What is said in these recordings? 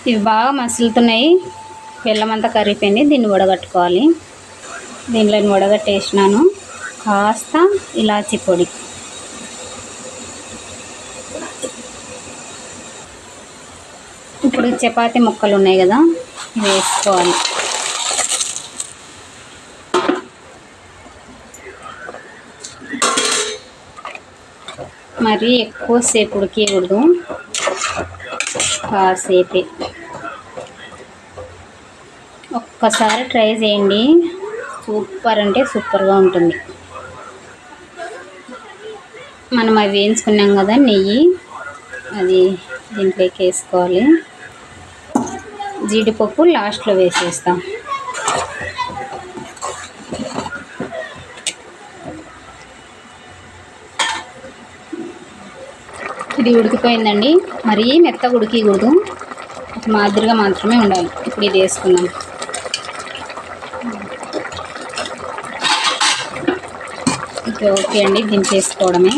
ఇవి బాగా మసులుతున్నాయి, బెల్లం అంతా కరిగిపోయింది. దీన్ని వడగట్టుకోవాలి. దీనిలో వడగట్టేసినాను. కాస్త ఇలాచి పొడి, ఇప్పుడు చపాతీ ముక్కలు ఉన్నాయి కదా, వేసుకోవాలి. మరి ఎక్కువసేపు ఉడికకూడదు, కాసేపే. ఒక్కసారి ట్రై చేయండి, సూపర్ అంటే సూపర్గా ఉంటుంది. మనం అవి వేయించుకున్నాం కదా నెయ్యి, అది దీంట్లోకి వేసుకోవాలి. జీడిపప్పు లాస్ట్లో వేసేస్తాం. ఇది ఉడికిపోయిందండి. మరీ మెత్తగా ఉడికకూడదు, ఒక మాదిరిగా మాత్రమే ఉండాలి. ఇప్పుడు ఇది వేసుకుందాం. ఓకే అండి, దించేసుకోవడమే.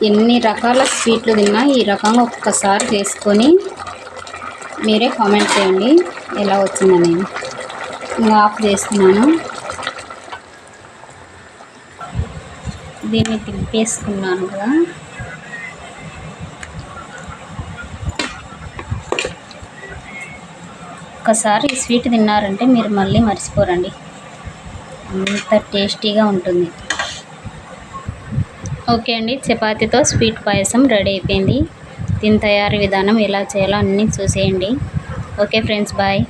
ఎన్ని రకాల స్వీట్లు తిన్నా ఈ రకంగా ఒక్కసారి చేసుకొని మీరే కామెంట్ చేయండి ఎలా వచ్చిందని. ఇంకా ఆఫ్ చేస్తున్నాను. దీన్ని తిప్పేసుకున్నాను కదా, ఒక్కసారి ఈ స్వీట్ తిన్నారంటే మీరు మళ్ళీ మర్చిపోరండి, అంత టేస్టీగా ఉంటుంది. ఓకే అండి, చపాతీతో స్వీట్ పాయసం రెడీ అయిపోయింది. దీని తయారీ విధానం ఎలా చేయాలో అన్నీ చూసేయండి. Okay friends, bye.